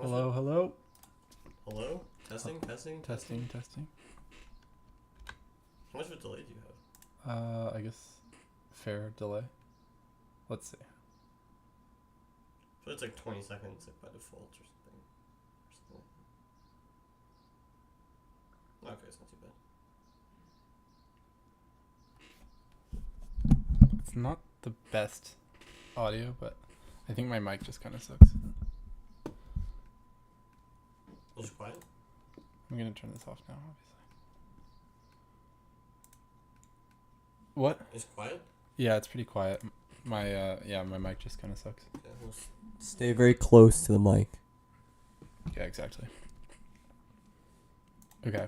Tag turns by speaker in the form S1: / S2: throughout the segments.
S1: Hello, hello.
S2: Hello? Testing, testing, testing.
S1: Testing.
S2: How much of a delay do you have?
S1: I guess fair delay. Let's see.
S2: So it's like 20 seconds like by default or something. Okay, it's not too bad.
S1: It's not the best audio, but I think my mic just kind of sucks.
S2: It's quiet?
S1: I'm gonna turn this off now, obviously. What?
S2: It's quiet?
S1: Yeah, it's pretty quiet. My mic just kind of sucks.
S2: Yeah,
S3: Stay very close to the mic.
S1: Yeah, exactly. Okay.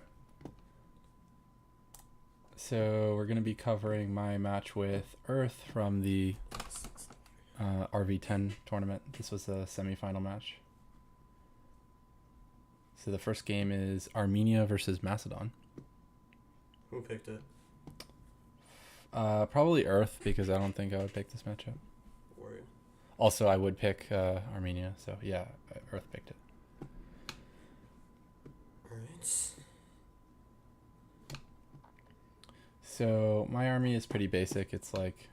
S1: So we're gonna be covering my match with Earth from the RV10 tournament. This was a semi-final match. So the first game is Armenia versus Macedon.
S2: Who picked it?
S1: Probably Earth, because I don't think I would pick this matchup.
S2: Word.
S1: Also, I would pick Armenia, so yeah, Earth picked it.
S2: Alright.
S1: So my army is pretty basic. It's like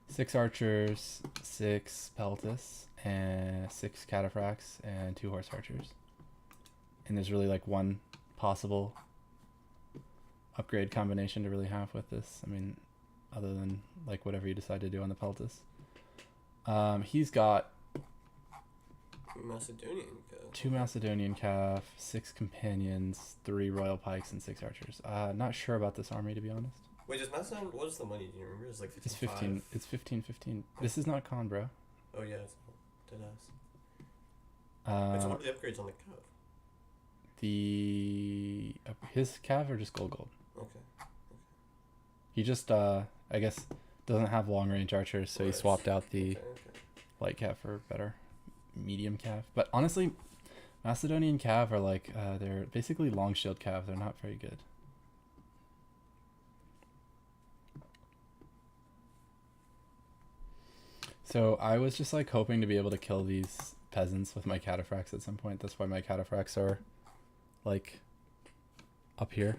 S1: 6 archers, 6 peltas, and 6 cataphracts, and 2 horse archers. And there's really like one possible upgrade combination to really have with this. I mean, other than like whatever you decide to do on the peltas. He's got
S2: Macedonian.
S1: 2 Macedonian cav, 6 companions, 3 royal pikes, and 6 archers. Not sure about this army, to be honest.
S2: Wait, does Macedon, what is the money? Do you remember? It's like 15.
S1: It's 15. It's 15. This is not con, bro.
S2: Oh yeah, it's dead ass. Wait, so what are the upgrades on the cove?
S1: His cav are just gold.
S2: Okay.
S1: He just I guess doesn't have long range archers, so he
S2: Right.
S1: swapped out the
S2: Okay.
S1: light cav for better medium cav. But honestly, Macedonian cav are like they're basically long shield cav. They're not very good. So I was just like hoping to be able to kill these peasants with my cataphracts at some point. That's why my cataphracts are like up here.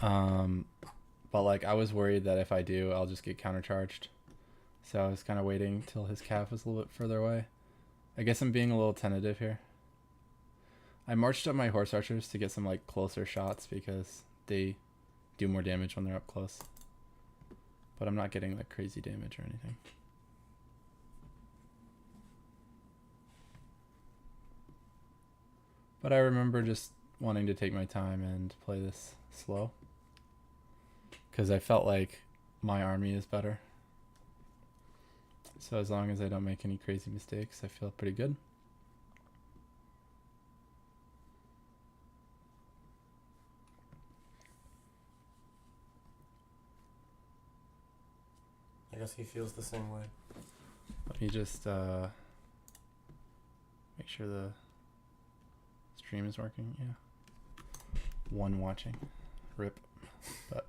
S1: But like I was worried that if I do, I'll just get countercharged. So I was kind of waiting till his calf was a little bit further away. I guess I'm being a little tentative here. I marched up my horse archers to get some like closer shots because they do more damage when they're up close. But I'm not getting like crazy damage or anything. But I remember just wanting to take my time and play this slow. Because I felt like my army is better. So as long as I don't make any crazy mistakes, I feel pretty good.
S2: I guess he feels the same way.
S1: Let me just make sure the stream is working. Yeah. One watching. Rip. But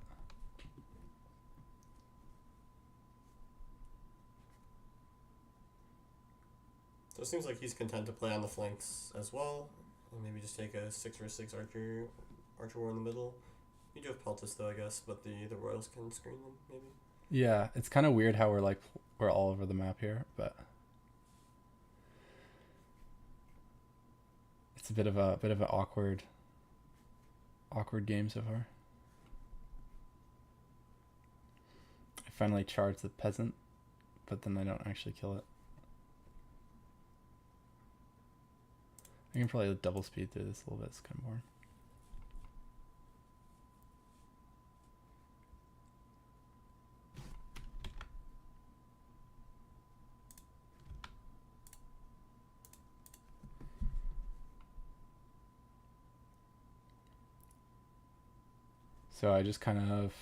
S2: So it seems like he's content to play on the flanks as well. And maybe just take a 6 archer war in the middle. You do have Peltas though, I guess, but the royals can screen them maybe.
S1: yeah, it's kind of weird how we're all over the map here, but it's a bit of an awkward game so far. I finally charge the peasant, but then I don't actually kill it. I can probably double speed through this a little bit. It's kind of boring. So I just kind of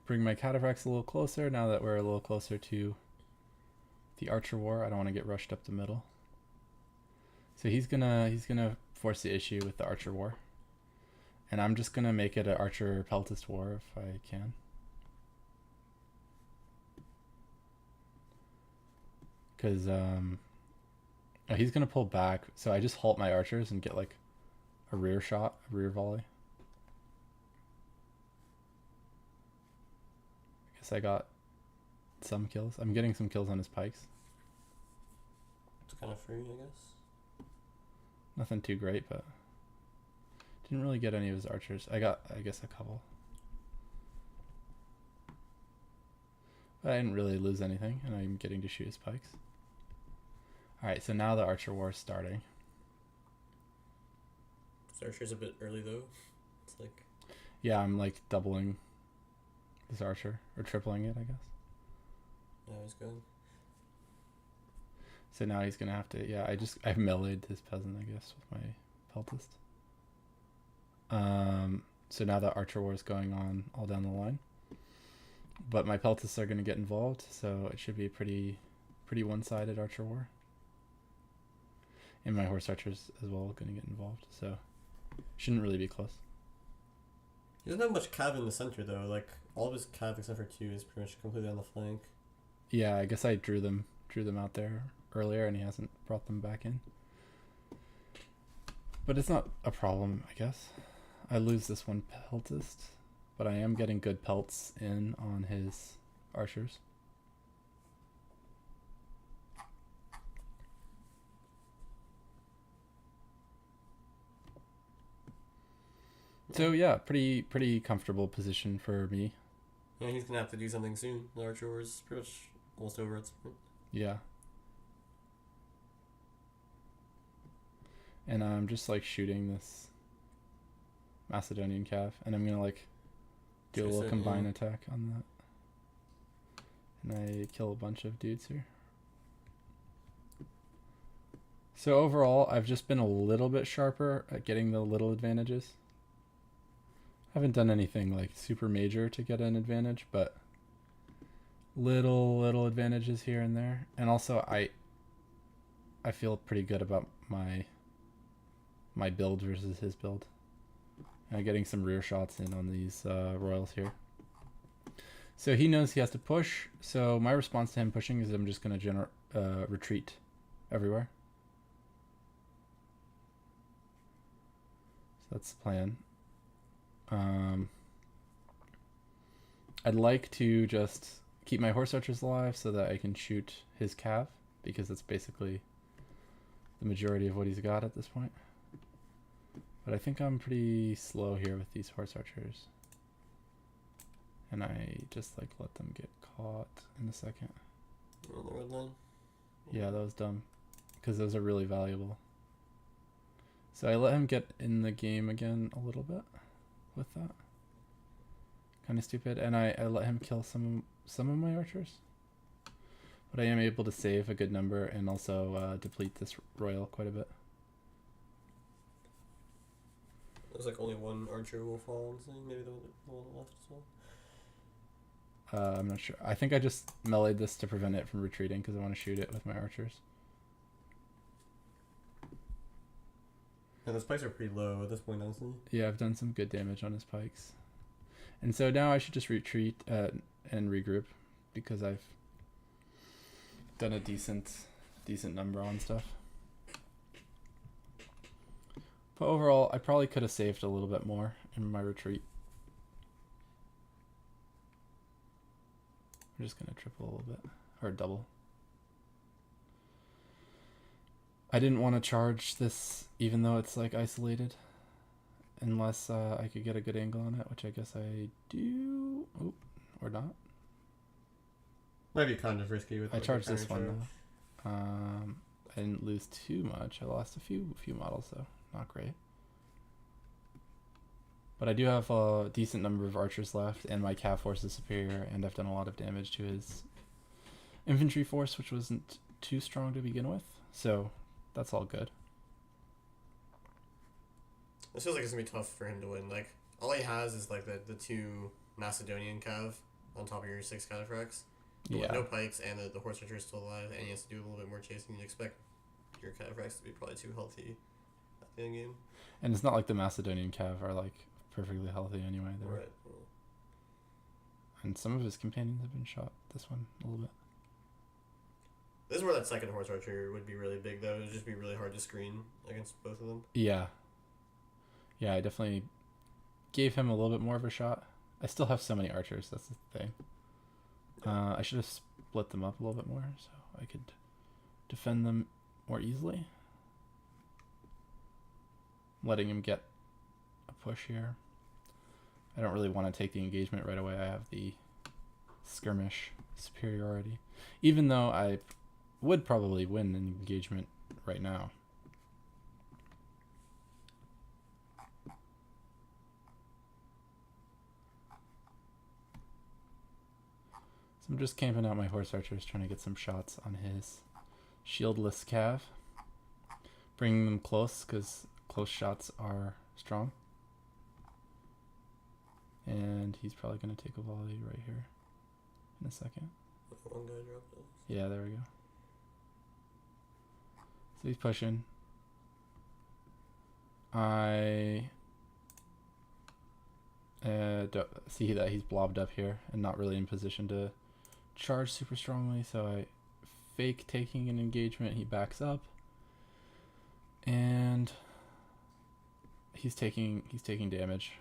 S1: bring my cataphracts a little closer now that we're a little closer to the archer war. I don't want to get rushed up the middle. So he's gonna force the issue with the archer war. And I'm just gonna make it an archer peltist war if I can. Because he's going to pull back. So I just halt my archers and get like a rear shot, a rear volley. I guess I got some kills. I'm getting some kills on his pikes.
S2: It's kind of free, I guess.
S1: Nothing too great, but didn't really get any of his archers. I got, I guess, a couple. But I didn't really lose anything, and I'm getting to shoot his pikes. Alright, so now the archer war is starting.
S2: This archer's a bit early, though. It's like...
S1: Yeah, I'm like doubling this archer, or tripling it, I guess.
S2: Yeah, he's good.
S1: So now he's gonna have to, yeah, I've meleeed this peasant, I guess, with my peltist. So now the archer war is going on all down the line. But my peltists are gonna get involved, so it should be a pretty one-sided archer war. And my horse archers as well gonna get involved, so shouldn't really be close.
S2: He doesn't have much cav in the center, though. Like, all of his cav except for 2 is pretty much completely on the flank.
S1: Yeah, I guess I drew them out there earlier, and he hasn't brought them back in. But it's not a problem, I guess. I lose this one peltist, but I am getting good pelts in on his archers. So yeah, pretty comfortable position for me.
S2: Yeah, he's gonna have to do something soon. The archer war is pretty much almost over at this point.
S1: Yeah. And I'm just like shooting this Macedonian cav, and I'm gonna like do a little combine attack on that. And I kill a bunch of dudes here. So overall, I've just been a little bit sharper at getting the little advantages. I haven't done anything like super major to get an advantage, but little advantages here and there. And also I feel pretty good about my build versus his build. Getting some rear shots in on these royals here. So he knows he has to push. So my response to him pushing is I'm just going to retreat everywhere. So that's the plan. I'd like to just keep my horse archers alive so that I can shoot his cav, because that's basically the majority of what he's got at this point. But I think I'm pretty slow here with these horse archers. And I just like let them get caught in a second.
S2: On the red line?
S1: Yeah, that was dumb, because those are really valuable. So I let him get in the game again a little bit with that. Kind of stupid. And I let him kill some of my archers. But I am able to save a good number and also deplete this royal quite a bit.
S2: There's like only one archer will fall on something. Maybe the one left as well.
S1: I'm not sure. I think I just meleeed this to prevent it from retreating because I want to shoot it with my archers.
S2: And the spikes are pretty low at this point, honestly.
S1: Yeah, I've done some good damage on his pikes. And so now I should just retreat and regroup, because I've done a decent number on stuff. But overall, I probably could have saved a little bit more in my retreat. I'm just going to triple a little bit, or double. I didn't want to charge this even though it's like isolated, unless I could get a good angle on it, which I guess I do. Oh, or not.
S2: Might be kind of risky with.
S1: I charged this one though. I didn't lose too much. I lost a few models though. Not great. But I do have a decent number of archers left, and my cav force is superior, and I've done a lot of damage to his infantry force, which wasn't too strong to begin with. So that's all good.
S2: This feels like it's gonna be tough for him to win. Like, all he has is like the 2 Macedonian cav on top of your 6 cataphracts.
S1: Yeah.
S2: With no pikes, and the horse archer is still alive, and he has to do a little bit more chasing. You'd expect your cataphracts to be probably too healthy at the end game.
S1: And it's not like the Macedonian cav are like perfectly healthy anyway.
S2: Right.
S1: And some of his companions have been shot. This one a little bit.
S2: This is where that second horse archer would be really big, though. It would just be really hard to screen against both of them.
S1: Yeah. Yeah, I definitely gave him a little bit more of a shot. I still have so many archers, that's the thing. I should have split them up a little bit more so I could defend them more easily. Letting him get a push here. I don't really want to take the engagement right away. I have the skirmish superiority. Even though I would probably win an engagement right now. So I'm just camping out my horse archers, trying to get some shots on his shieldless cav. Bringing them close, because close shots are strong. And he's probably going to take a volley right here in a second.
S2: One guy dropped it.
S1: Yeah, there we go. So he's pushing. I see that he's blobbed up here and not really in position to charge super strongly, so I fake taking an engagement. He backs up, and he's taking damage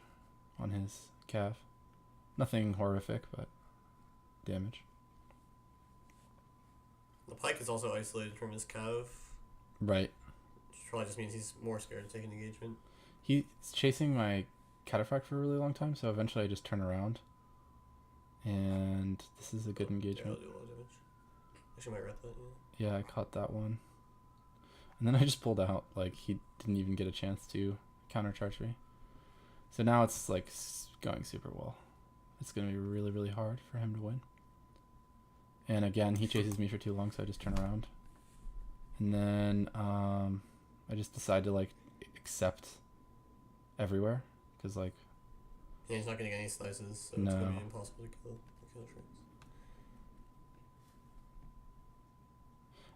S1: on his cav. Nothing horrific, but damage.
S2: The pike is also isolated from his cav,
S1: Right.
S2: which probably just means he's more scared to take an engagement.
S1: He's chasing my cataphract for a really long time, so eventually I just turn around. And this is a good engagement.
S2: Yeah, I'll do a lot of damage. Actually, might wrap that, yeah.
S1: Yeah, I caught that one. And then I just pulled out. Like, he didn't even get a chance to countercharge me. So now it's, like, going super well. It's going to be really, really hard for him to win. And again, he chases me for too long, so I just turn around. And then I just decide to, like, accept everywhere. Because, like...
S2: Yeah, he's not getting any slices, so
S1: No.
S2: it's going to be impossible to kill the tricks.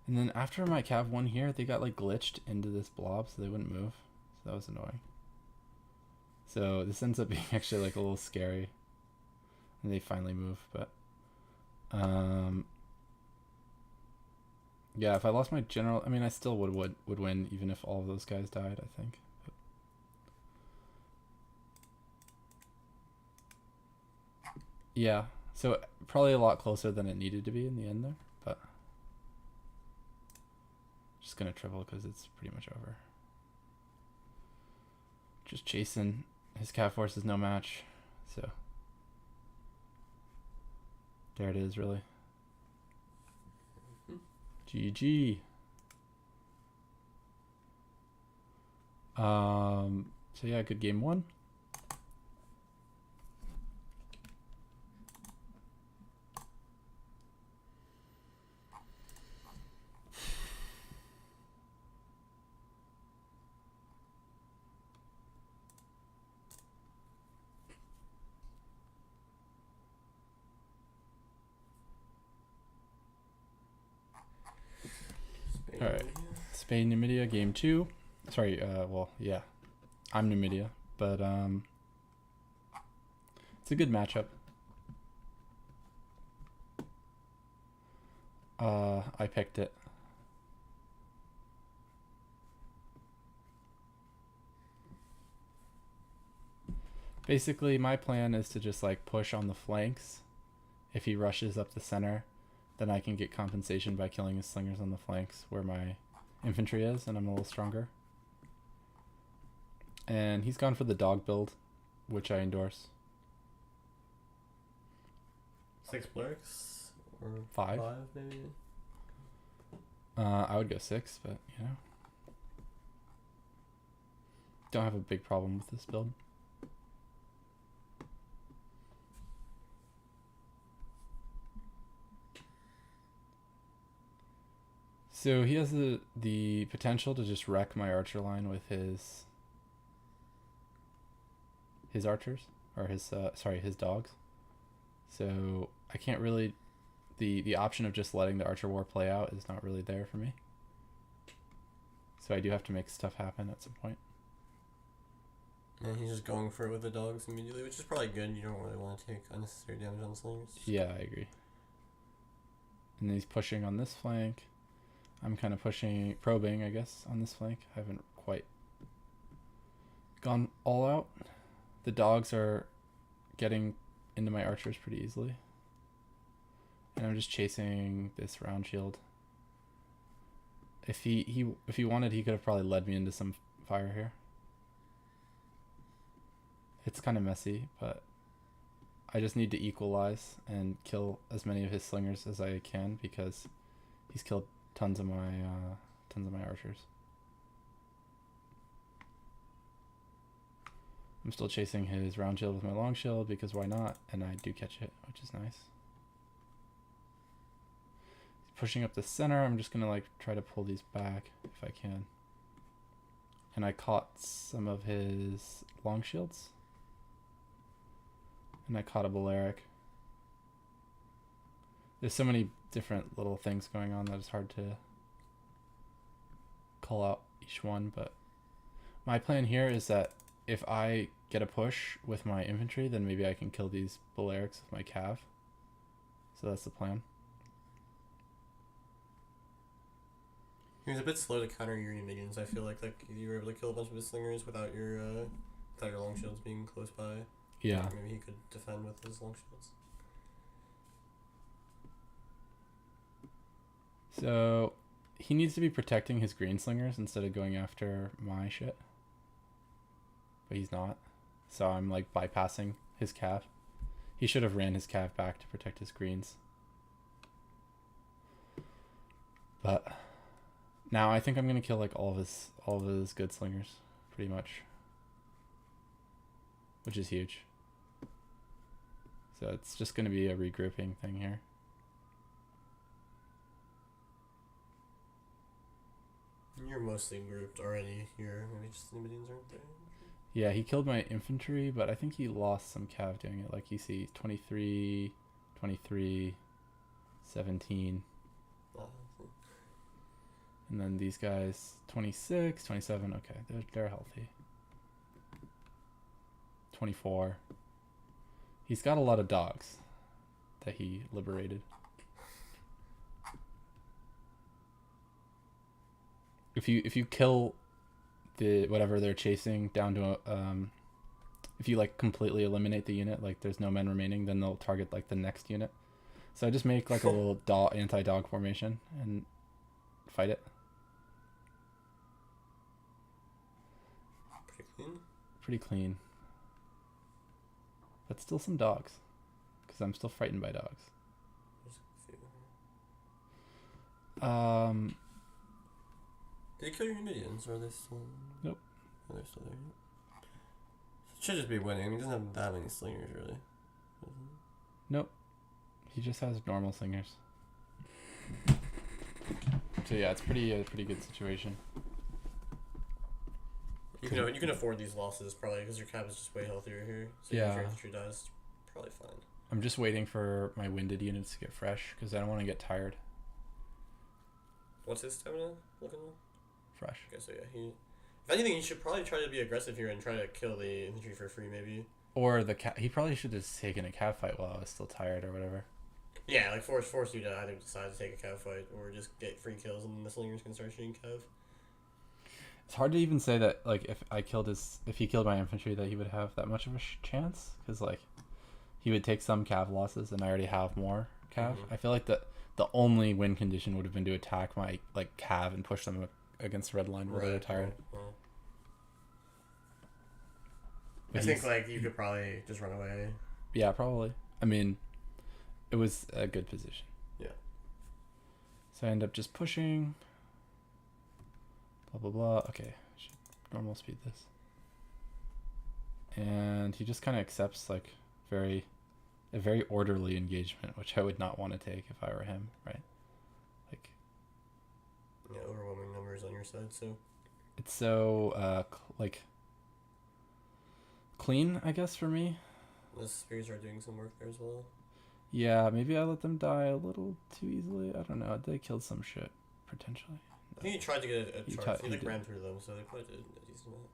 S1: And then after my cav won here, they got, like, glitched into this blob, so they wouldn't move. So that was annoying. So this ends up being actually, like, a little scary. And they finally move, but... yeah, if I lost my general... I mean, I still would win, even if all of those guys died, I think. But... yeah, so probably a lot closer than it needed to be in the end there, but... just gonna triple because it's pretty much over. Just chasing. His cat force is no match, so... there it is, really. GG. So yeah, good game one.
S2: Spain,
S1: Alright.
S2: yeah.
S1: Spain, Numidia, game two. Sorry, well, yeah. I'm Numidia, but it's a good matchup. I picked it. Basically, my plan is to just like push on the flanks. If he rushes up the center, then I can get compensation by killing his slingers on the flanks where my infantry is, and I'm a little stronger. And he's gone for the dog build, which I endorse.
S2: 6 Blurks? Or
S1: 5.
S2: 5, maybe?
S1: I would go 6, but you know. Don't have a big problem with this build. So he has the potential to just wreck my archer line with his archers, or his his dogs. So I can't really, the option of just letting the archer war play out is not really there for me. So I do have to make stuff happen at some point.
S2: And he's just going for it with the dogs immediately, which is probably good. You don't really want to take unnecessary damage on the slingers.
S1: Yeah, I agree. And then he's pushing on this flank. I'm kind of probing, I guess, on this flank. I haven't quite gone all out. The dogs are getting into my archers pretty easily. And I'm just chasing this round shield. If he wanted, he could have probably led me into some fire here. It's kind of messy, but I just need to equalize and kill as many of his slingers as I can because he's killed tons of my archers. I'm still chasing his round shield with my long shield because why not? And I do catch it, which is nice. Pushing up the center, I'm just gonna like try to pull these back if I can. And I caught some of his long shields. And I caught a Balearic. There's so many different little things going on that it's hard to call out each one, but my plan here is that if I get a push with my infantry, then maybe I can kill these Balearics with my cav. So that's the plan.
S2: He was a bit slow to counter your minions. I feel like you were able to kill a bunch of his slingers without your long shields being close by.
S1: Yeah.
S2: Maybe he could defend with his long shields.
S1: So he needs to be protecting his green slingers instead of going after my shit. But he's not. So I'm like bypassing his cav. He should have ran his cav back to protect his greens. But now I think I'm gonna kill like all of his good slingers, pretty much. Which is huge. So it's just gonna be a regrouping thing here.
S2: You're mostly grouped already here. Maybe just the minions aren't there.
S1: Yeah, he killed my infantry, but I think he lost some cav doing it. Like you see 23, 23, 17. And then these guys 26, 27. Okay, they're healthy. 24. He's got a lot of dogs that he liberated. If you kill the whatever they're chasing down to if you like completely eliminate the unit, like there's no men remaining, then they'll target like the next unit. So I just make like a little anti-dog formation and fight it.
S2: Pretty clean.
S1: Pretty clean. But still some dogs. Because I'm still frightened by dogs.
S2: Did he kill your minions, or are they still?
S1: Nope.
S2: Oh, they're still there. It should just be winning. I mean, he doesn't have that many slingers, really.
S1: Nope. He just has normal slingers. So yeah, it's a pretty good situation.
S2: You can afford these losses probably because your cap is just way healthier here. So
S1: yeah.
S2: If your infantry dies, it's probably fine.
S1: I'm just waiting for my winded units to get fresh because I don't want to get tired.
S2: What's his stamina looking like?
S1: Fresh.
S2: Okay, so yeah, if anything, he should probably try to be aggressive here and try to kill the infantry for free, maybe.
S1: Or he probably should have taken a cav fight while I was still tired or whatever.
S2: Yeah, like force you to either decide to take a cav fight or just get free kills and the slingers can start shooting cav.
S1: It's hard to even say that like if he killed my infantry that he would have that much of a chance because like he would take some cav losses and I already have more cav.
S2: Mm-hmm.
S1: I feel like the only win condition would have been to attack my like cav and push them against the red line while they were tired.
S2: Well. I think like you could probably just run away.
S1: Yeah, probably. I mean, it was a good position.
S2: Yeah.
S1: So I end up just pushing. Blah blah blah. Okay, should normal speed this. And he just kind of accepts like a very orderly engagement, which I would not want to take if I were him, right? Like.
S2: Yeah, overwhelming numbers on your side, so.
S1: It's so like clean, I guess, for me.
S2: The spears are doing some work there as well.
S1: Yeah, maybe I let them die a little too easily. I don't know. They killed some shit potentially.
S2: I think he tried to get a charge. He
S1: did.
S2: ran through them, so they probably did a decent amount.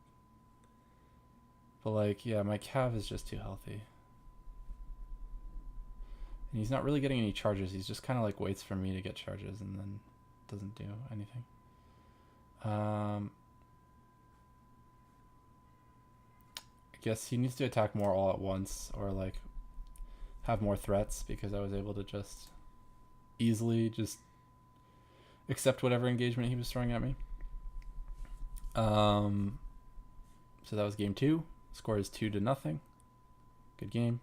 S1: But like, yeah, my cav is just too healthy. And he's not really getting any charges. He's just kind of like waits for me to get charges and then doesn't do anything. I guess he needs to attack more all at once, or like have more threats, because I was able to just easily just accept whatever engagement he was throwing at me. So that was game 2. Score is 2-0. Good game.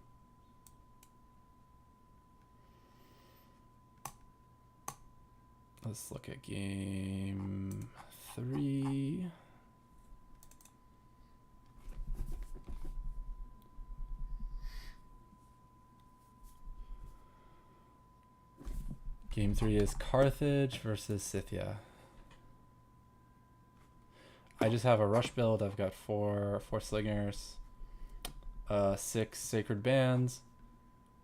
S1: Let's look at game 3. Game 3 is Carthage versus Scythia. I just have a rush build. I've got 4 slingers, 6 sacred bands,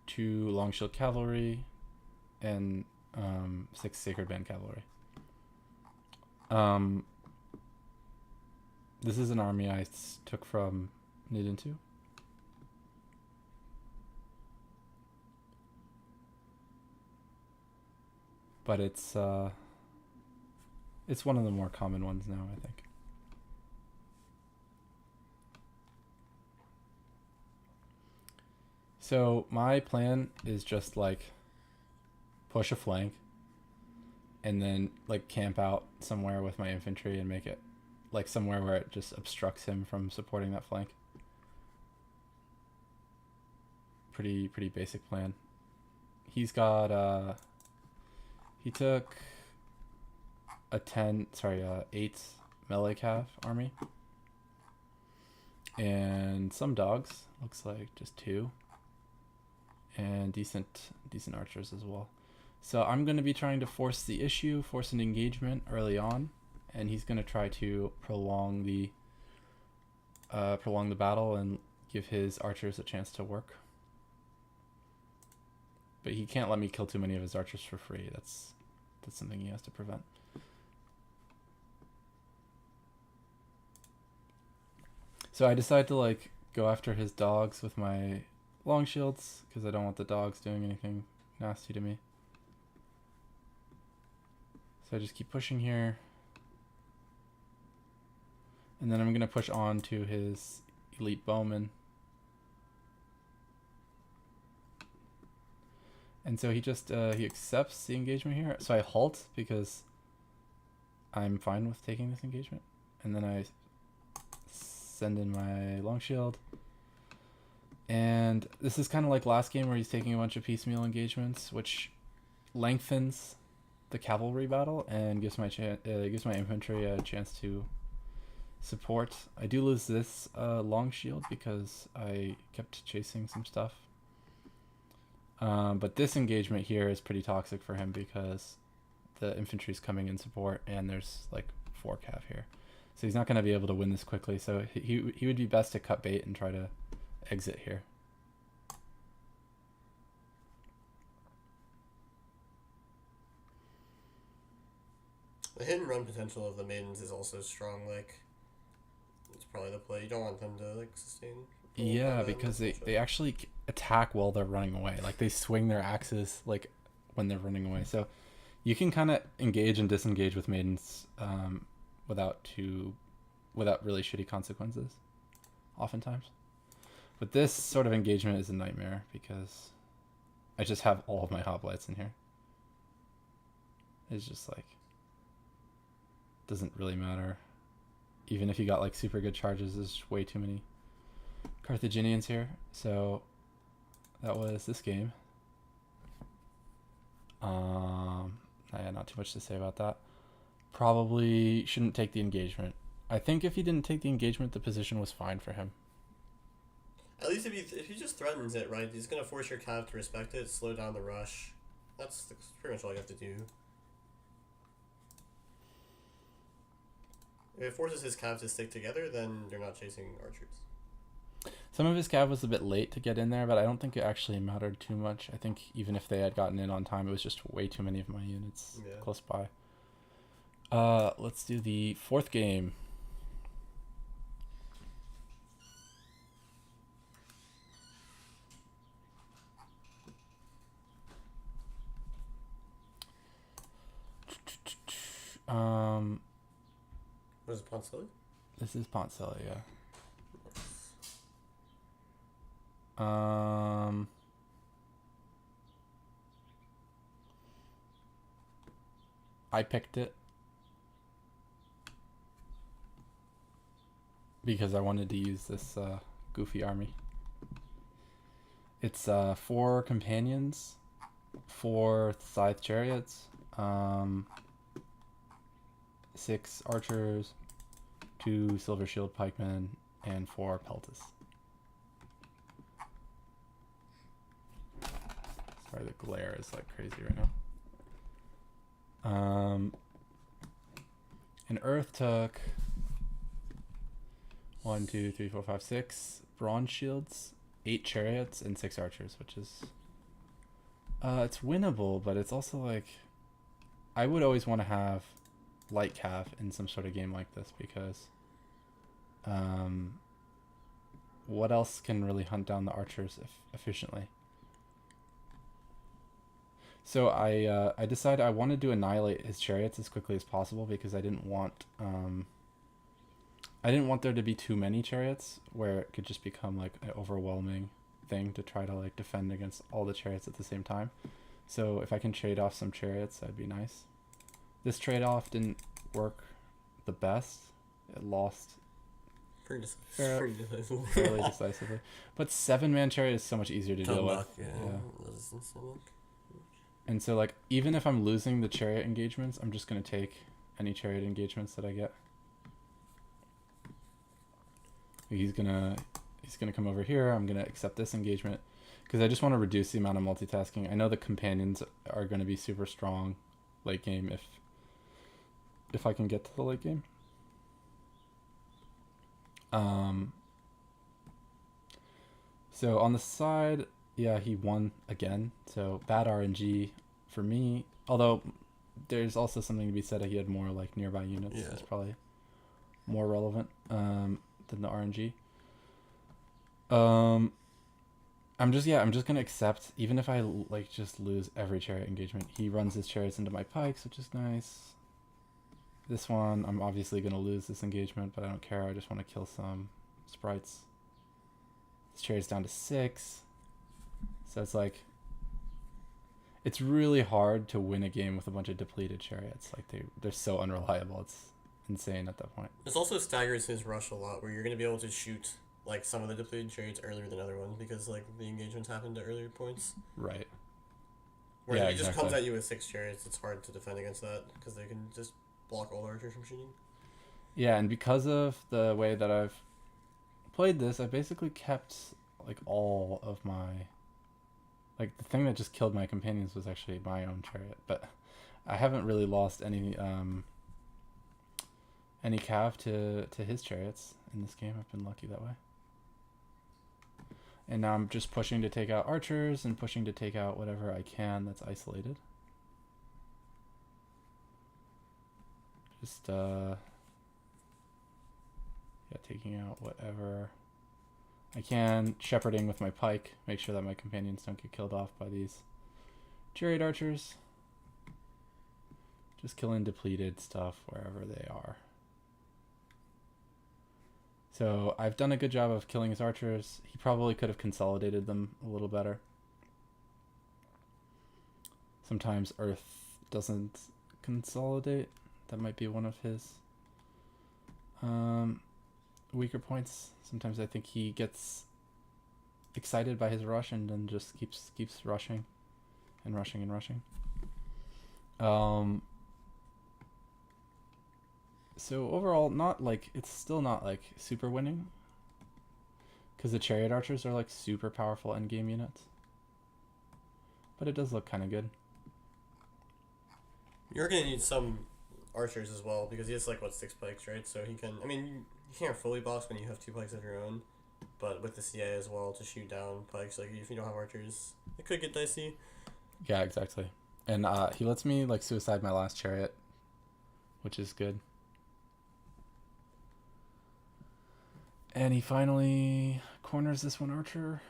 S1: 2 long shield cavalry, and 6 sacred band cavalry. This is an army I took from Nidintu. But it's one of the more common ones now, I think. So my plan is just like push a flank and then like camp out somewhere with my infantry and make it like somewhere where it just obstructs him from supporting that flank. Pretty basic plan. He's got he took a 8 melee cav army and some dogs, looks like just 2, and decent archers as well. So I'm going to be trying to force the issue, force an engagement early on, and he's going to try to prolong the battle and give his archers a chance to work. But he can't let me kill too many of his archers for free. That's something he has to prevent. So I decided to like go after his dogs with my long shields because I don't want the dogs doing anything nasty to me. So I just keep pushing here. And then I'm going to push on to his elite bowman. And so he just he accepts the engagement here. So I halt because I'm fine with taking this engagement. And then I send in my long shield. And this is kind of like last game where he's taking a bunch of piecemeal engagements, which lengthens the cavalry battle and gives my infantry a chance to support. I do lose this long shield because I kept chasing some stuff. But this engagement here is pretty toxic for him because the infantry's coming in support and there's like 4 cav here. So he's not going to be able to win this quickly. So he would be best to cut bait and try to exit here.
S2: The hit and run potential of the maidens is also strong. Like, it's probably the play. You don't want them to like sustain.
S1: Yeah, because they actually attack while they're running away. Like they swing their axes like when they're running away. So you can kind of engage and disengage with maidens without really shitty consequences oftentimes. But this sort of engagement is a nightmare because I just have all of my hoplites in here. It's just like doesn't really matter. Even if you got like super good charges, there's way too many Carthaginians here. So that was this game. Yeah, not too much to say about that. Probably shouldn't take the engagement. I think if he didn't take the engagement, the position was fine for him.
S2: At least if he just threatens it, right? He's gonna force your cav to respect it, slow down the rush. That's pretty much all you have to do. If it forces his cav to stick together, then you're not chasing archers.
S1: Some of his cav was a bit late to get in there, but I don't think it actually mattered too much. I think even if they had gotten in on time, it was just way too many of my units close by. Let's do the 4th game. Um,
S2: What is it, Poncelli?
S1: this is Poncelli, yeah. Um, I picked it because I wanted to use this goofy army. It's 4 companions, 4 scythe chariots, 6 archers, 2 silver shield pikemen, and 4 peltas. Sorry, the glare is like crazy right now. And Earth took 1, 2, 3, 4, 5, 6 bronze shields, 8 chariots, and 6 archers, which is it's winnable, but it's also like I would always want to have light cav in some sort of game like this because what else can really hunt down the archers efficiently? So I decided I wanted to annihilate his chariots as quickly as possible because I didn't want there to be too many chariots where it could just become like an overwhelming thing to try to like defend against all the chariots at the same time. So if I can trade off some chariots, that'd be nice. This trade-off didn't work the best. It lost fairly decisively. But 7-man chariot is so much easier to deal with.
S3: Yeah.
S1: And so like even if I'm losing the chariot engagements, I'm just gonna take any chariot engagements that I get. He's gonna come over here. I'm gonna accept this engagement because I just want to reduce the amount of multitasking. I know the companions are gonna be super strong late game if I can get to the late game. So on the side, yeah, he won again. So bad RNG for me. Although there's also something to be said that he had more like nearby units.
S3: Yeah.
S1: It's probably more relevant than the RNG. I'm just gonna accept even if I like just lose every chariot engagement. He runs his chariots into my pikes, which is nice. This one, I'm obviously gonna lose this engagement, but I don't care. I just want to kill some sprites. This chariot's down to 6. So it's like it's really hard to win a game with a bunch of depleted chariots. Like they're so unreliable. It's insane at that point.
S2: This also staggers his rush a lot, where you're going to be able to shoot like some of the depleted chariots earlier than other ones because like the engagements happened at earlier points.
S1: Right.
S2: Whereas
S1: Yeah,
S2: if he just
S1: exactly.
S2: comes at you with 6 chariots, it's hard to defend against that because they can just block all the archers from shooting.
S1: Yeah, and because of the way that I've played this, I basically kept like all of my like the thing that just killed my companions was actually my own chariot, but I haven't really lost any cav to his chariots in this game. I've been lucky that way. And now I'm just pushing to take out archers and pushing to take out whatever I can that's isolated. Just taking out whatever I can, shepherding with my pike, make sure that my companions don't get killed off by these chariot archers. Just killing depleted stuff wherever they are. So I've done a good job of killing his archers. He probably could have consolidated them a little better. Sometimes Earth doesn't consolidate. That might be one of his weaker points. Sometimes I think he gets excited by his rush and then just keeps rushing and rushing and rushing. So overall, it's still not like super winning because the chariot archers are like super powerful endgame units, but it does look kind of good.
S2: You're going to need some archers as well because he has like 6 pikes, right? So he can, I mean, you can't fully box when you have 2 pikes of your own, but with the CA as well to shoot down pikes, like if you don't have archers, it could get dicey.
S1: Yeah, exactly. And he lets me like suicide my last chariot, which is good. And he finally corners this one archer,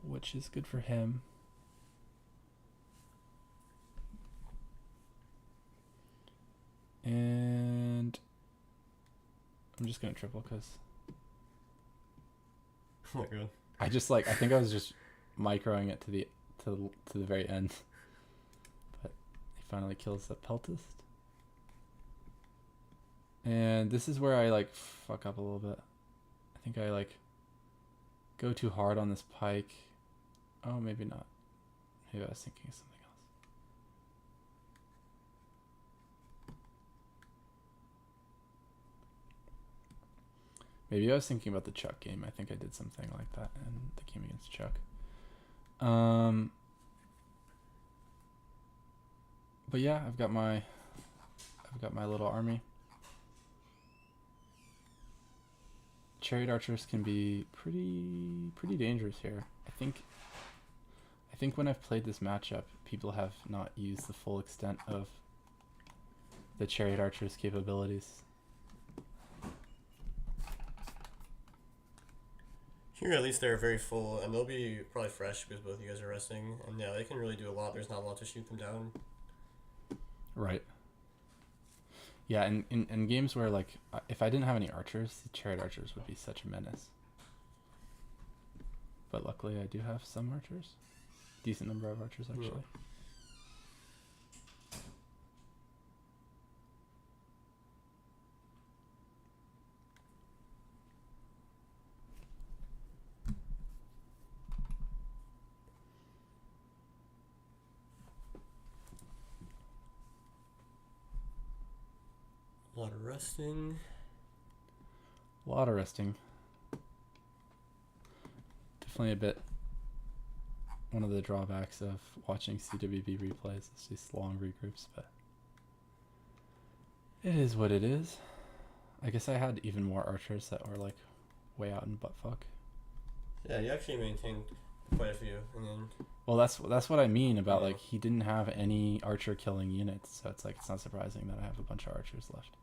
S1: which is good for him. And I'm just gonna triple because
S2: Oh my god.
S1: I think I was just microing it to the very end, but he finally kills the Peltist. And this is where I like fuck up a little bit. I think I like go too hard on this pike. Oh, maybe not. Maybe I was thinking of something else. Maybe I was thinking about the Chuck game. I think I did something like that in the game against Chuck. But yeah, I've got my little army. Chariot archers can be pretty dangerous here. I think when I've played this matchup, people have not used the full extent of the chariot archers' capabilities.
S2: Here, at least they're very full, and they'll be probably fresh because both you guys are resting. And yeah, they can really do a lot. There's not a lot to shoot them down.
S1: Right. Yeah, and in games where, like, if I didn't have any archers, the chariot archers would be such a menace. But luckily I do have some archers. Decent number of archers, actually.
S2: Yeah. A lot of resting.
S1: A lot of resting. Definitely a bit one of the drawbacks of watching CWB replays is these long regroups, but it is what it is. I guess I had even more archers that were like way out in buttfuck.
S2: Yeah, you actually maintained quite a few, and then.
S1: Well, that's what I mean about like he didn't have any archer killing units, so it's like it's not surprising that I have a bunch of archers left.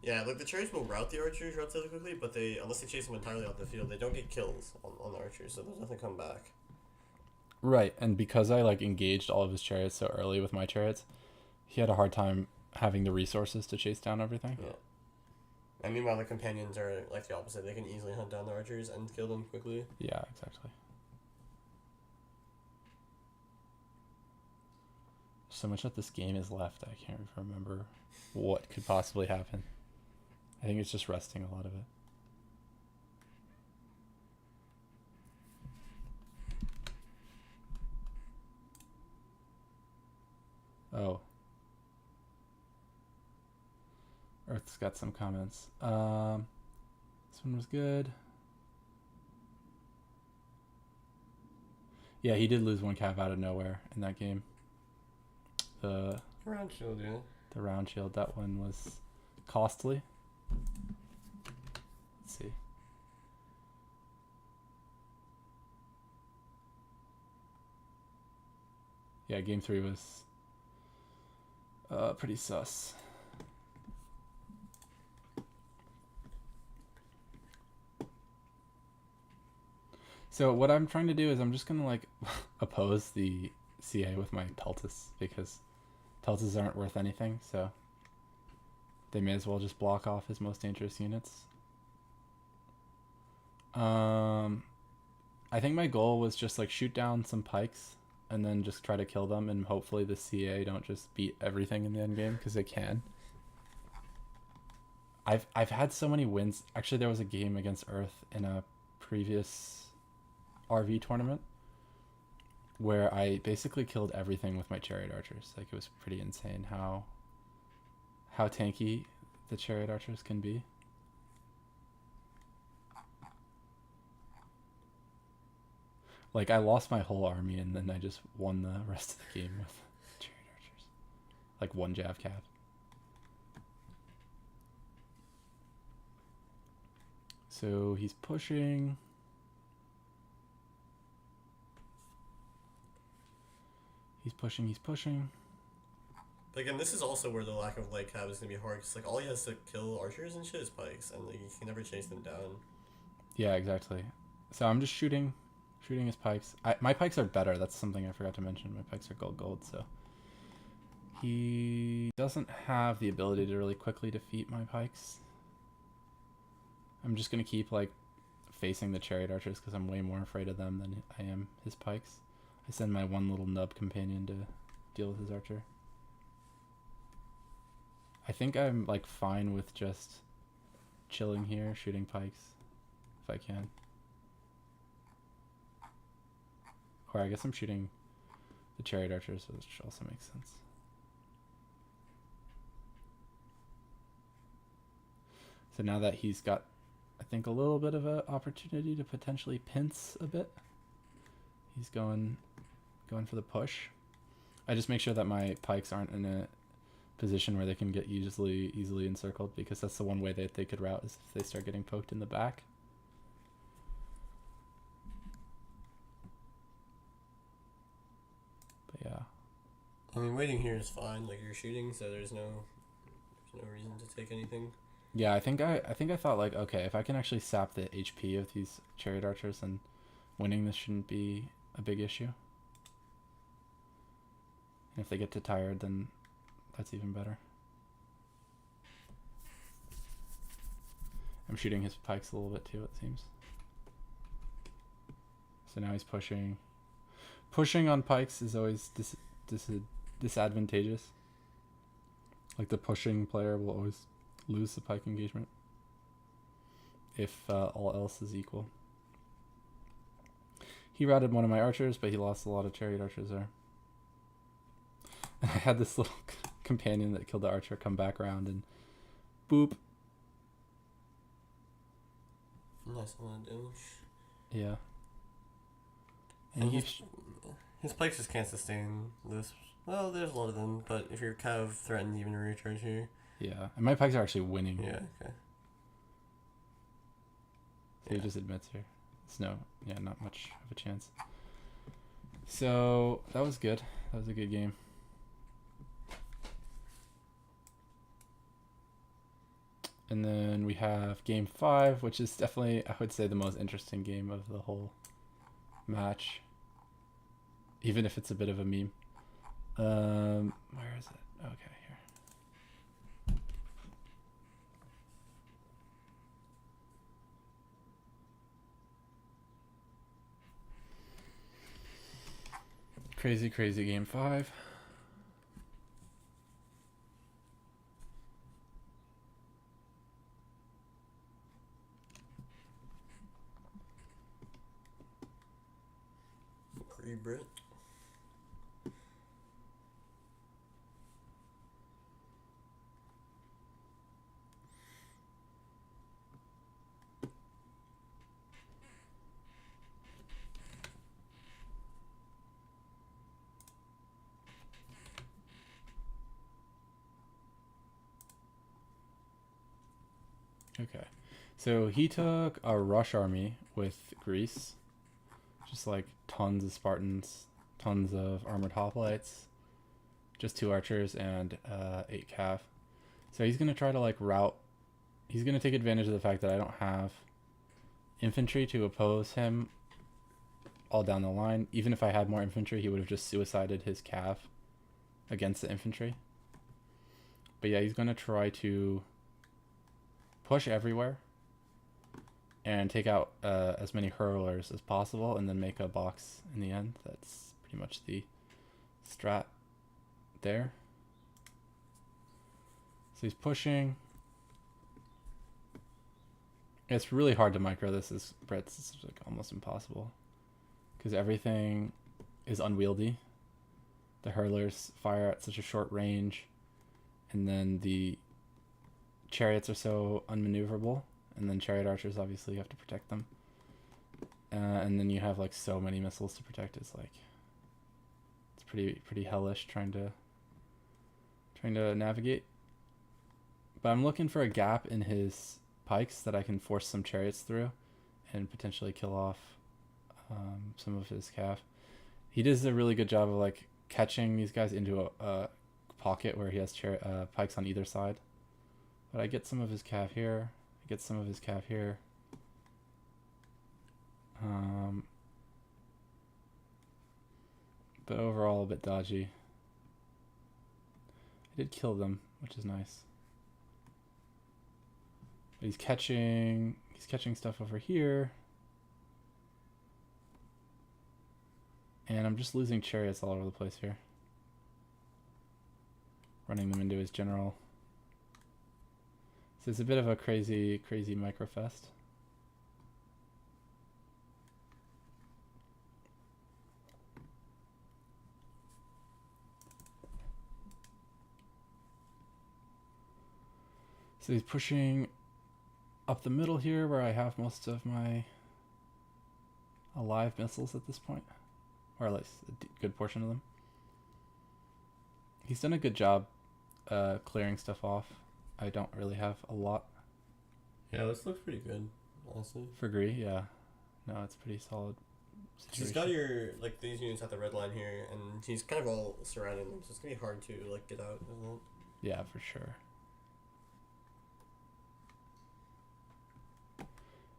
S2: Yeah, like the chariots will route the archers relatively quickly, but unless they chase them entirely off the field, they don't get kills on the archers, so there's nothing come back.
S1: Right, and because I like engaged all of his chariots so early with my chariots, he had a hard time having the resources to chase down everything.
S2: Yeah. And meanwhile, the companions are like the opposite. They can easily hunt down the archers and kill them quickly.
S1: Yeah, exactly. So much that this game is left, I can't remember what could possibly happen. I think it's just resting a lot of it. Oh. Earth's got some comments. This one was good. Yeah, he did lose one cav out of nowhere in that game. The
S2: Round shield, yeah.
S1: The round shield, that one was costly. Let's see. Yeah, game 3 was pretty sus. So what I'm trying to do is I'm just gonna like oppose the CA with my Peltis because Peltis aren't worth anything, so they may as well just block off his most dangerous units. I think my goal was just like shoot down some pikes and then just try to kill them, and hopefully the CA don't just beat everything in the end game, because they can. I've had so many wins. Actually, there was a game against Earth in a previous RV tournament where I basically killed everything with my chariot archers. Like, it was pretty insane how tanky the chariot archers can be. Like, I lost my whole army and then I just won the rest of the game with chariot archers. Like, one jav cav. So he's pushing. He's pushing.
S2: But again, this is also where the lack of light cav is gonna be hard, because like all he has to kill archers and shit is pikes, and like you can never chase them down.
S1: Yeah, exactly. So I'm just shooting his pikes. My pikes are better. That's something I forgot to mention. My pikes are gold, so he doesn't have the ability to really quickly defeat my pikes. I'm just gonna keep like facing the chariot archers because I'm way more afraid of them than I am his pikes. I send my one little nub companion to deal with his archer. I think I'm like fine with just chilling here, shooting pikes if I can. Or I guess I'm shooting the chariot archers, which also makes sense. So now that he's got, I think, a little bit of an opportunity to potentially pince a bit, he's going for the push. I just make sure that my pikes aren't in a position where they can get easily encircled, because that's the one way that they could rout is if they start getting poked in the back. But yeah.
S2: I mean, waiting here is fine. Like, you're shooting, so there's no reason to take anything.
S1: Yeah, I think I thought like, okay, if I can actually sap the HP of these chariot archers, then winning this shouldn't be a big issue. And if they get too tired, then that's even better. I'm shooting his pikes a little bit too, it seems. So now he's pushing. Pushing on pikes is always disadvantageous. Like the pushing player will always lose the pike engagement if all else is equal. He routed one of my archers, but he lost a lot of chariot archers there. And I had this little companion that killed the archer come back around and boop.
S2: Nice amount of damage.
S1: Yeah.
S2: And his pikes just can't sustain this. Well, there's a lot of them, but if your cav threatens even to recharge here.
S1: Yeah, and my pikes are actually winning.
S2: Yeah, okay.
S1: So he just admits here. It's not much of a chance. So that was good. That was a good game. And then we have game 5, which is definitely, I would say, the most interesting game of the whole match. Even if it's a bit of a meme. Where is it? Okay, here. Crazy game 5.
S2: Brit.
S1: Okay, so he took a rush army with Greece, just like tons of Spartans, tons of armored hoplites, just 2 archers and 8 cav. So he's gonna try to like rout. He's gonna take advantage of the fact that I don't have infantry to oppose him all down the line. Even if I had more infantry, he would have just suicided his cav against the infantry. But yeah, he's gonna try to push everywhere and take out as many hurlers as possible, and then make a box in the end. That's pretty much the strat there. So he's pushing. It's really hard to micro this as Brits. It's like almost impossible because everything is unwieldy. The hurlers fire at such a short range, and then the chariots are so unmaneuverable, and then chariot archers obviously have to protect them, and then you have like so many missiles to protect. It's like it's pretty hellish trying to navigate. But I'm looking for a gap in his pikes that I can force some chariots through and potentially kill off some of his cav. He does a really good job of like catching these guys into a pocket where he has pikes on either side. But I get some of his cav here. I get some of his cav here. But overall a bit dodgy. I did kill them, which is nice. But he's catching stuff over here. And I'm just losing chariots all over the place here. Running them into his general. So it's a bit of a crazy microfest. So he's pushing up the middle here where I have most of my alive missiles at this point. Or at least a good portion of them. He's done a good job clearing stuff off. I don't really have a lot.
S2: Yeah, this looks pretty good, honestly.
S1: For Gree, yeah. No, it's pretty solid situation.
S2: He's got your, like, these units at the red line here, and he's kind of all surrounding them, so it's going to be hard to, like, get out, isn't it?
S1: Yeah, for sure.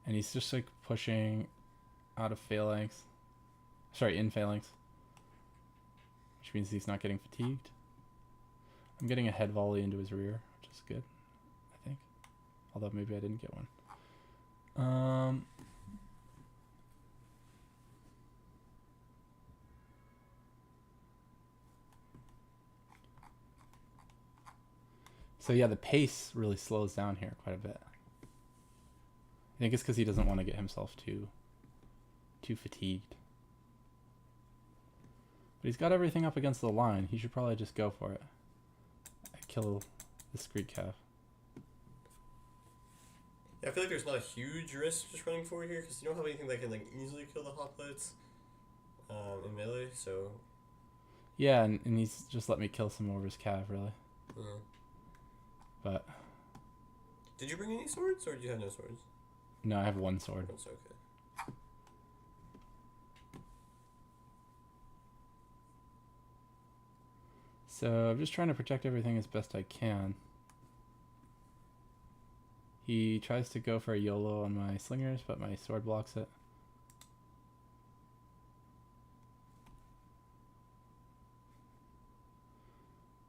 S1: And he's just, like, pushing out of phalanx. Sorry, in phalanx. Which means he's not getting fatigued. I'm getting a head volley into his rear, which is good, I think. Although maybe I didn't get one. So yeah, the pace really slows down here quite a bit. I think it's because he doesn't want to get himself too fatigued. But he's got everything up against the line. He should probably just go for it. Kill this Greek cav.
S2: Yeah, I feel like there's not a huge risk just running forward here, because you don't have anything that can, like, easily kill the hoplites in melee, so...
S1: Yeah, and he's just let me kill some over his cav, really. But...
S2: Did you bring any swords, or do you have no swords?
S1: No, I have one sword.
S2: That's okay.
S1: So I'm just trying to protect everything as best I can. He tries to go for a YOLO on my slingers, but my sword blocks it.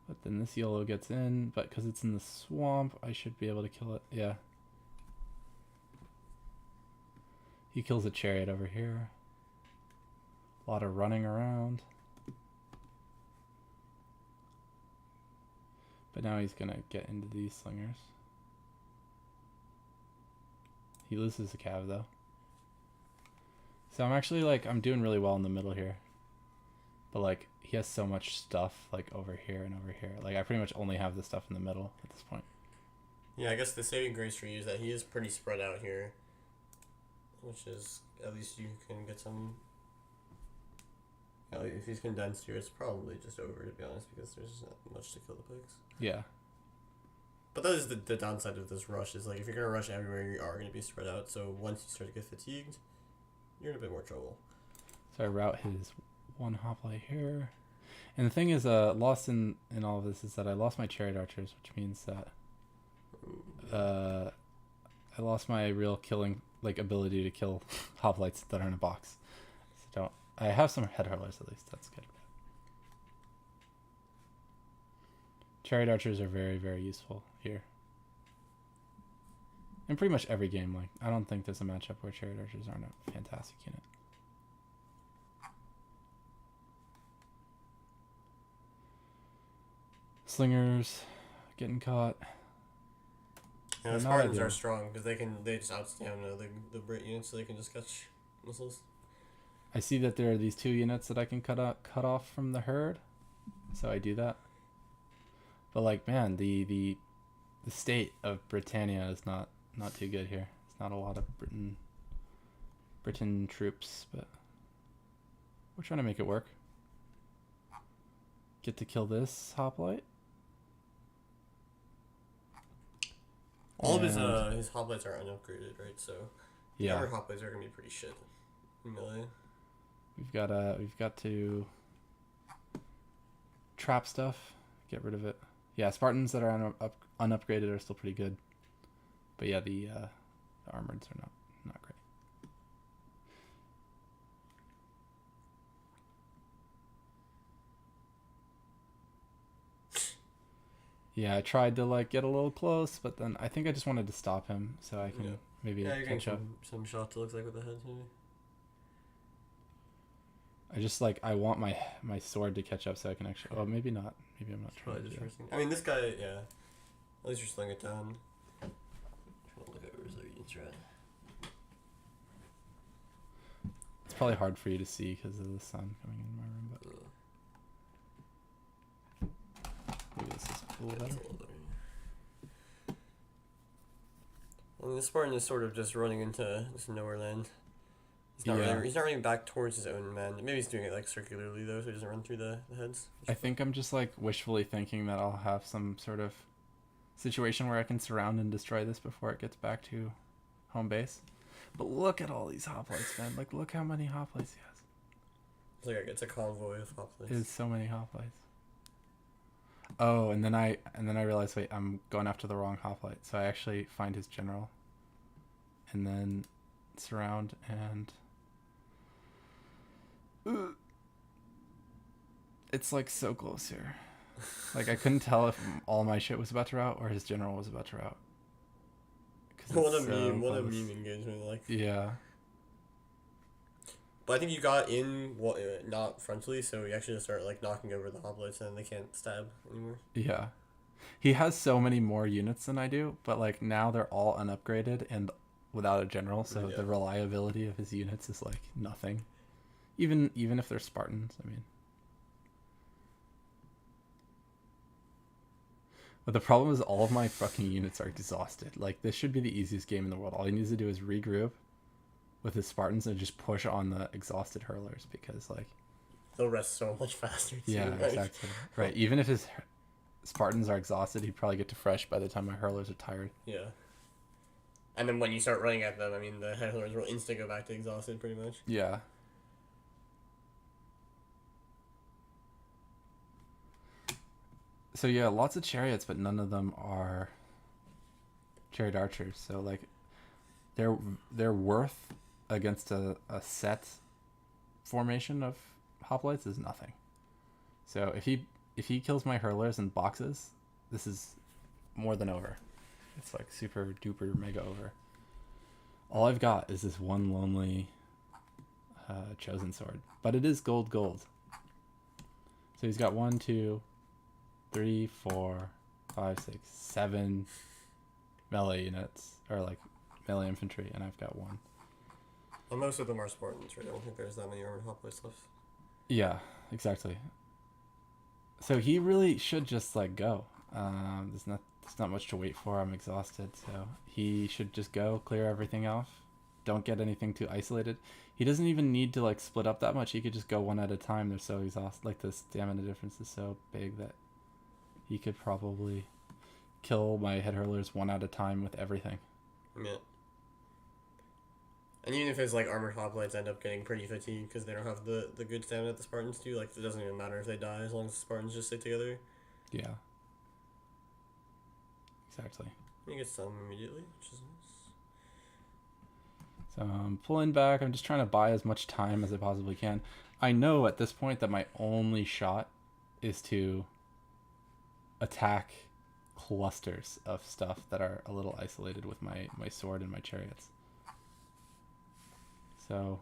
S1: But then this YOLO gets in, but because it's in the swamp, I should be able to kill it. Yeah. He kills a chariot over here. A lot of running around. But now he's gonna get into these slingers. He loses a cav though. So I'm actually like, I'm doing really well in the middle here. But like, he has so much stuff like over here and over here. Like I pretty much only have the stuff in the middle at this point.
S2: Yeah, I guess the saving grace for you is that he is pretty spread out here. Which is, at least you can get some... Yeah, like if he's condensed here, it's probably just over, to be honest, because there's not much to kill the pigs.
S1: Yeah.
S2: But that is the downside of this rush, is like if you're going to rush everywhere, you are going to be spread out. So once you start to get fatigued, you're in a bit more trouble.
S1: So I route his one hoplite here. And the thing is, lost in all of this is that I lost my chariot archers, which means that I lost my real killing, like, ability to kill hoplites that are in a box. So I have some head hurlers at least. That's good. Chariot archers are very, very useful here. In pretty much every game, like, I don't think there's a matchup where chariot archers aren't a fantastic unit. Slingers getting caught.
S2: Yeah, the Spartans are strong because they just outstamina the Brit units, so they can just catch missiles.
S1: I see that there are these two units that I can cut off from the herd, so I do that. But like, man, the state of Britannia is not too good here. It's not a lot of Britain troops, but we're trying to make it work. Get to kill this hoplite.
S2: All of his hoplites are unupgraded, right? So
S1: yeah,
S2: our hoplites are gonna be pretty shit in melee.
S1: We've got to trap stuff, get rid of it. Yeah, Spartans that are unupgraded are still pretty good, but yeah, the armoreds are not great. Yeah, I tried to like get a little close, but then I think I just wanted to stop him so I can maybe
S2: Yeah, you're getting
S1: catch up.
S2: some shots. It looks like with the heads maybe.
S1: I just like I want my sword to catch up so I can actually. Oh, maybe not. Maybe I'm not trying
S2: Probably
S1: to
S2: just
S1: do that.
S2: forcing. I mean, this guy, yeah. At least you're slowing it down. Trying to look over his units, right?
S1: It's probably hard for you to see because of the sun coming in my room, but maybe this is a little better.
S2: I mean, the Spartan is sort of just running into this nowhere land. He's not
S1: Yeah.
S2: really. He's not running back towards his own man. Maybe he's doing it like circularly though, so he doesn't run through the heads.
S1: I think I'm just like wishfully thinking that I'll have some sort of situation where I can surround and destroy this before it gets back to home base. But look at all these hoplites, man. Like, look how many hoplites he has.
S2: It's like it's a convoy of hoplites.
S1: There's so many hoplites. Oh, and then I realized, wait, I'm going after the wrong hoplite. So I actually find his general, and then surround and. It's like so close here. Like I couldn't tell if all my shit was about to rout or his general was about to rout.
S2: What a meme! What a meme engagement! Like,
S1: yeah.
S2: but I think you got in not frontally, so you actually just start like knocking over the hoplites, and they can't stab anymore.
S1: Yeah. He has so many more units than I do, but like now they're all unupgraded and without a general, so the reliability of his units is like nothing. Even if they're Spartans, I mean. But the problem is all of my fucking units are exhausted. Like, this should be the easiest game in the world. All he needs to do is regroup with his Spartans and just push on the exhausted hurlers because, like...
S2: They'll rest so much faster, too.
S1: Yeah,
S2: right?
S1: exactly. Right, even if his Spartans are exhausted, he'd probably get to fresh by the time my hurlers are tired.
S2: Yeah. And then when you start running at them, I mean, the hurlers will instantly go back to exhausted, pretty much.
S1: Yeah. So yeah, lots of chariots, but none of them are chariot archers. So like, their worth against a set formation of hoplites is nothing. So if he kills my hurlers and boxes, this is more than over. It's like super duper mega over. All I've got is this one lonely chosen sword, but it is gold. So he's got 1, 2, 3, 4, 5, 6, 7 melee units, or like melee infantry, and I've got 1.
S2: And most of them are Spartans, right? I don't think there's that many armored hoplites left.
S1: Yeah, exactly. So he really should just like go. There's not much to wait for. I'm exhausted, so he should just go, clear everything off. Don't get anything too isolated. He doesn't even need to like split up that much. He could just go one at a time. They're so exhausted. Like the stamina difference is so big that he could probably kill my head hurlers one at a time with everything.
S2: Yeah. And even if his like armored hoplites end up getting pretty fatigued because they don't have the good stamina that the Spartans do, like it doesn't even matter if they die as long as the Spartans just stay together.
S1: Yeah. Exactly.
S2: You get some immediately, which is nice.
S1: So I'm pulling back. I'm just trying to buy as much time as I possibly can. I know at this point that my only shot is to attack clusters of stuff that are a little isolated with my sword and my chariots. So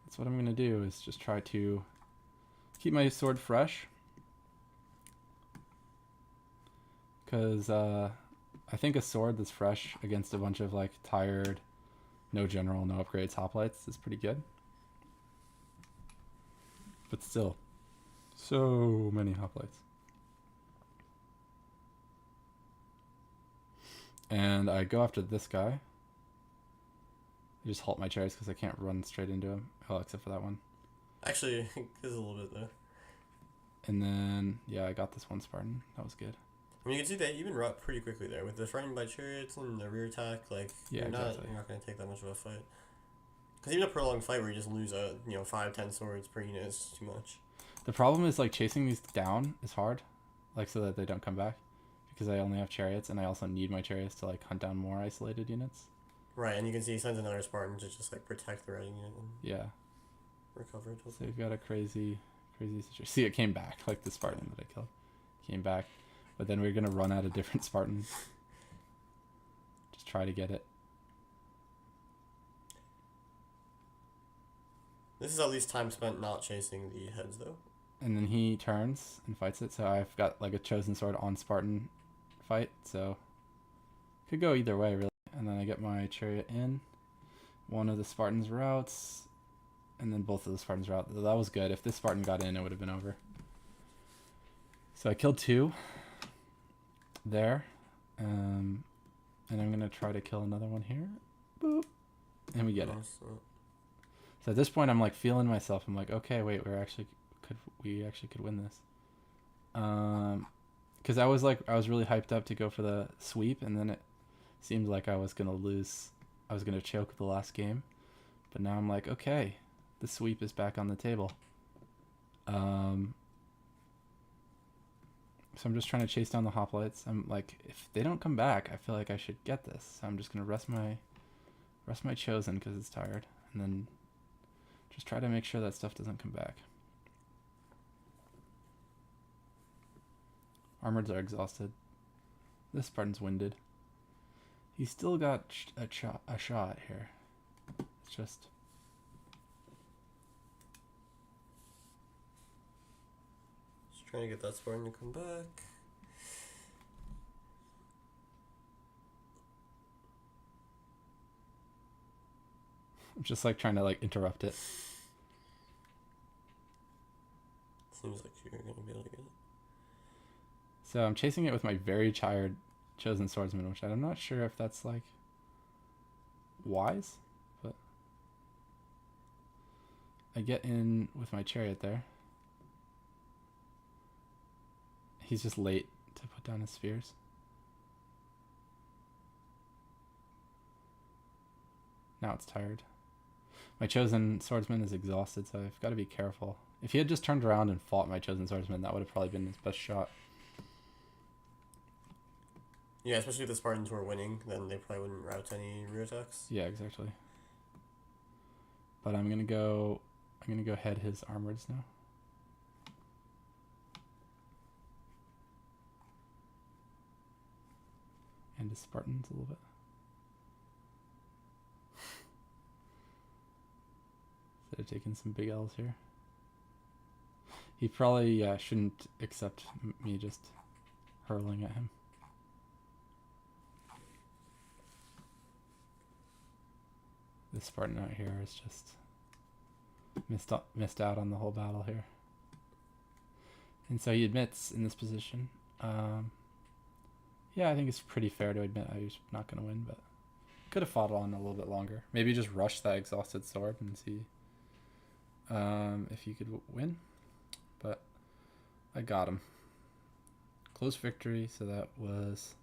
S1: that's what I'm going to do, is just try to keep my sword fresh. Because I think a sword that's fresh against a bunch of like tired, no general, no upgrades hoplites is pretty good. But still, so many hoplites. And I go after this guy. I just halt my chariots because I can't run straight into him. Oh, except for that one.
S2: Actually, there's a little bit though.
S1: And then, yeah, I got this one Spartan. That was good.
S2: I mean, you can see they even rot pretty quickly there with the front by chariots and the rear attack. Like,
S1: Yeah,
S2: you're not going to take that much of a fight. Because even a prolonged fight where you just lose 5-10 swords per unit is too much.
S1: The problem is like chasing these down is hard, like so that they don't come back, because I only have chariots and I also need my chariots to like hunt down more isolated units.
S2: Right, and you can see he sends another Spartan to just like protect the riding unit and
S1: Yeah.
S2: recover it.
S1: So we've got a crazy situation. See, it came back like the Spartan that I killed. came back. But then we were going to run out of different Spartans. Just try to get it.
S2: This is at least time spent not chasing the heads, though.
S1: And then he turns and fights it. So I've got like a chosen sword on Spartan fight. So could go either way, really. And then I get my chariot in. One of the Spartans routes. And then both of the Spartans route. That was good. If this Spartan got in, it would have been over. So I killed 2 there. And I'm going to try to kill another one here. Boop. And we get it. So at this point, I'm like feeling myself. I'm like, okay, wait, we actually could win this. Because I was really hyped up to go for the sweep, and then it seemed like I was gonna lose. I was gonna choke the last game, but now I'm like, okay, the sweep is back on the table. So I'm just trying to chase down the hoplites. I'm like, if they don't come back, I feel like I should get this. So I'm just gonna rest my chosen because it's tired, and then just try to make sure that stuff doesn't come back. Armoreds are exhausted. This Spartan's winded. He's still got a shot here. It's just...
S2: Just trying to get that Spartan to come back.
S1: I'm just like trying to like interrupt it.
S2: Seems like you're going to be able to get it.
S1: So I'm chasing it with my very tired chosen swordsman, which I'm not sure if that's like wise, but I get in with my chariot there. He's just late to put down his spears. Now it's tired. My chosen swordsman is exhausted, so I've got to be careful. If he had just turned around and fought my chosen swordsman, that would have probably been his best shot.
S2: Yeah, especially if the Spartans were winning, then they probably wouldn't route any rear attacks.
S1: Yeah, exactly. But I'm gonna go head his armoreds now. And his Spartans a little bit. Instead of taking some big L's here. He probably shouldn't accept me just hurling at him. This Spartan out here is just missed out on the whole battle here. And so he admits in this position. Yeah, I think it's pretty fair to admit I was not going to win, but could have fought on a little bit longer. Maybe just rush that exhausted sword and see if you could win. But I got him. Close victory, so that was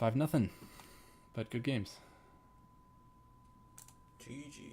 S1: 5-0. But good games.
S2: GG.